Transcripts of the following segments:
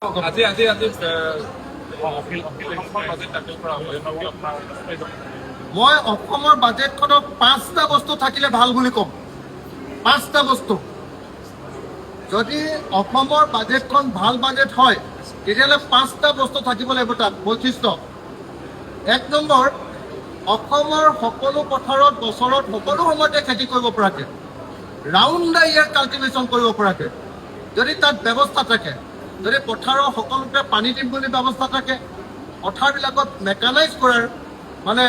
আজি আজি আজি বাজেট দাখিল কৰা হ'ব মই অসমৰ বাজেটখনত 5টা বস্তু থাকিলে ভাল বুলি ক'ম। 5টা বস্তু যদি অসমৰ বাজেটখন ভাল বাজেট হয় তেতিয়াহ'লে 5টা বস্তু থাকিব লাগিব তাত বৈশিষ্ট্য। 1 নম্বৰ, অসমৰ সকলো পথাৰত বছৰত সকলো সময়তে খেতি কৰিব পৰাকৈ ৰাউণ্ড দ্য ইয়াৰ কাল্টিভেশ্যন কৰিব পৰাকৈ যদি তাত ব্যৱস্থা থাকে, যদি পথাৰৰ সকলোতে পানী দিম বুলি ব্যৱস্থা থাকে, পথাৰবিলাকত মেকানাইজ কৰাৰ মানে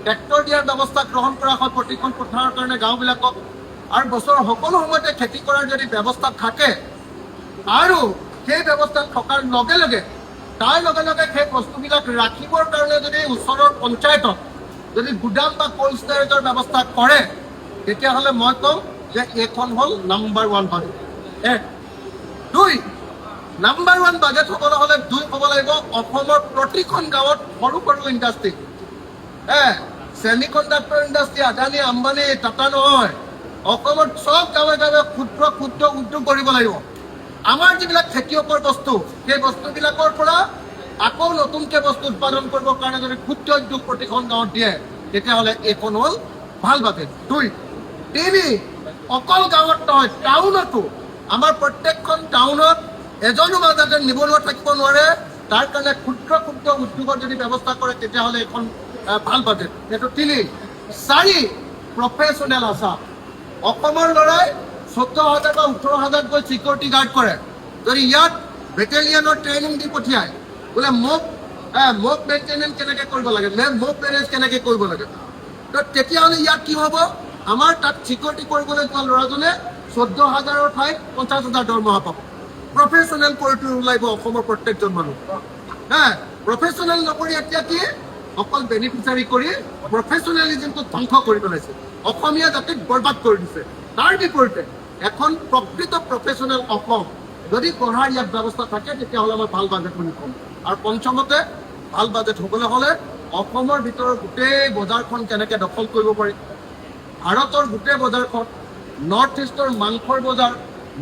ট্ৰেক্টৰ দিয়াৰ ব্যৱস্থা গ্ৰহণ কৰা হয় প্ৰতিখন পথাৰৰ কাৰণে গাঁওবিলাকত, আৰু বছৰৰ সকলো সময়তে খেতি কৰাৰ যদি ব্যৱস্থা থাকে, আৰু সেই ব্যৱস্থা থকাৰ লগে লগে তাৰ লগে লগে সেই বস্তুবিলাক ৰাখিবৰ কাৰণে যদি ওচৰৰ পঞ্চায়তত যদি গুদাম বা কোল্ড ষ্টোৰেজৰ ব্যৱস্থা কৰে, তেতিয়াহ'লে মই ক'ম যে এইখন হ'ল নাম্বাৰ 1 বাজেট। 1। 2, নাম্বাৰ 1 বাজেট হ'বলৈ হ'লে 2 হ'ব লাগিব অসমৰ প্ৰতিখন গাঁৱত সৰু সৰু industry, semi conductor industry, Adani Ambani Tata নহয়, অসমত চব গাঁৱে গাঁৱে ক্ষুদ্ৰ ক্ষুদ্ৰ উদ্যোগ কৰিব লাগিব। আমাৰ যিবিলাক খেতিয়কৰ বস্তু, সেই বস্তুবিলাকৰ পৰা আকৌ নতুনকৈ বস্তু উৎপাদন কৰিবৰ কাৰণে যদি ক্ষুদ্ৰ উদ্যোগ প্ৰতিখন গাঁৱত দিয়ে, তেতিয়াহ'লে এইখন হ'ল ভাল বাজেট। 2। 3, অকল গাঁৱত নহয় টাউনতো, আমাৰ প্ৰত্যেকখন টাউনত এজনো যাতে নিবনুৱা থাকিব নোৱাৰে, তাৰ কাৰণে ক্ষুদ্ৰ ক্ষুদ্ৰ উদ্যোগৰ যদি ব্যৱস্থা কৰে, তেতিয়াহ'লে এখন ভাল বাজেট। এইটো 3। 4, প্ৰফেচনেল আছাম। অসমৰ ল'ৰাই 14,000 বা 18,000 গৈ ছিকিউৰিটি গাৰ্ড কৰে, যদি ইয়াত বেটেলিয়নৰ ট্ৰেইনিং দি পঠিয়ায় বোলে মোক মেইনটেনেঞ্চ কেনেকৈ কৰিব লাগে, মোক মেনেজ কেনেকৈ কৰিব লাগে, তো তেতিয়াহ'লে ইয়াত কি হ'ব, আমাৰ তাত ছিকিউৰিটি কৰিবলৈ যোৱা ল'ৰাজনে 14,000ৰ ঠাইত 50,000 দৰমহা পাব। প্ৰফেচনেল কৰি ওলাব অসমৰ প্ৰত্যেকজন মানুহ। প্ৰফেচনেল নকৰি এতিয়া কি অকল বেনিফিচিয়াৰী কৰি প্ৰফেচনেলিজিমটো ধ্বংস কৰি পেলাইছে, অসমীয়া জাতিক বৰবাদ কৰি দিছে। তাৰ বিপৰীতে এখন প্ৰকৃত প্ৰফেচনেল অসম যদি গঢ়াৰ ইয়াত ব্যৱস্থা থাকে, তেতিয়াহ'লে মই ভাল বাজেট বুলি ক'ম। আৰু পঞ্চমতে, ভাল বাজেট হ'বলৈ হ'লে অসমৰ ভিতৰত গোটেই বজাৰখন কেনেকৈ দখল কৰিব পাৰি, ভাৰতৰ গোটেই বজাৰখন, নৰ্থ ইষ্টৰ মাংসৰ বজাৰ,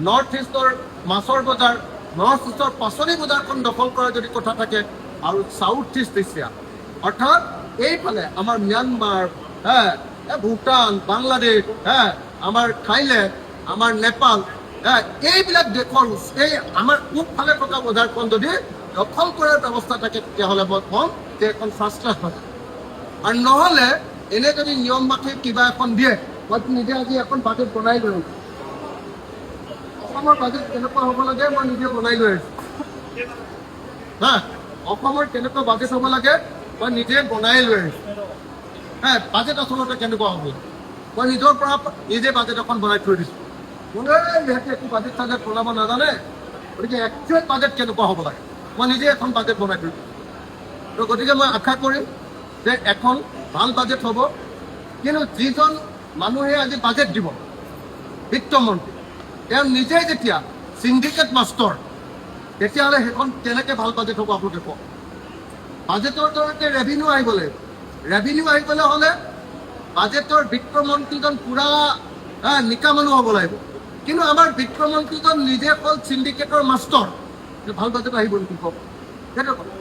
নৰ্থ ইষ্টৰ মাছৰ বজাৰ, নৰ্থ ইষ্টৰ পাচলি বজাৰখন দখল কৰাৰ যদি কথা থাকে, আৰু চাউথ ইষ্ট এছিয়া অৰ্থাৎ এইফালে আমাৰ ম্যানমাৰ, ভূটান, বাংলাদেশ, আমাৰ থাইলেণ্ড, আমাৰ নেপাল, এইবিলাক দেশৰ এই আমাৰ পূবফালে থকা বজাৰখন যদি দখল কৰাৰ ব্যৱস্থা থাকে, তেতিয়াহ'লে মই ক'ম যে এখন ফাৰ্ষ্ট ক্লাছ বাজেট। আৰু নহ'লে এনে যদি নিয়ম মাফিক কিবা এখন দিয়ে, মই নিজে আজি এখন বাজেট বনাই লৈ আহিছোঁ। অসমৰ বাজেট কেনেকুৱা হ'ব লাগে মই নিজে বনাই লৈ আহিছোঁ। অসমৰ কেনেকুৱা বাজেট হ'ব লাগে মই নিজে বনাই লৈ আহিছোঁ। বাজেট আচলতে কেনেকুৱা হ'ব, মই নিজৰ পৰা নিজে বাজেট এখন বনাই থৈ দিছোঁ। কোনে যিহেতু একো বাজেট চাজেট বনাব নাজানে, গতিকে একচুৱেল বাজেট কেনেকুৱা হ'ব লাগে মই নিজে এখন বাজেট বনাই থৈ দিছোঁ। তো গতিকে মই আশা কৰিম যে এখন ভাল বাজেট হ'ব। কিন্তু যিজন মানুহে আজি বাজেট দিব, বিত্তমন্ত্ৰী, তেওঁ নিজে যেতিয়া চিণ্ডিকেট মাষ্টৰ, তেতিয়াহ'লে সেইখন কেনেকৈ ভাল বাজেট হ'ব আপোনালোকে কওক। বাজেটৰ জৰিয়তে ৰেভিনিউ আহিব লাগিব। ৰেভিনিউ আহিবলৈ হ'লে বাজেটৰ বিত্তমন্ত্ৰীজন পূৰা নিকা মানুহ হ'ব লাগিব। কিন্তু আমাৰ বিত্তমন্ত্ৰীজন নিজে অকল চিণ্ডিকেটৰ মাষ্টৰ, ভাল বাজেট আহিব নেকি কওক, সেইটো কথা।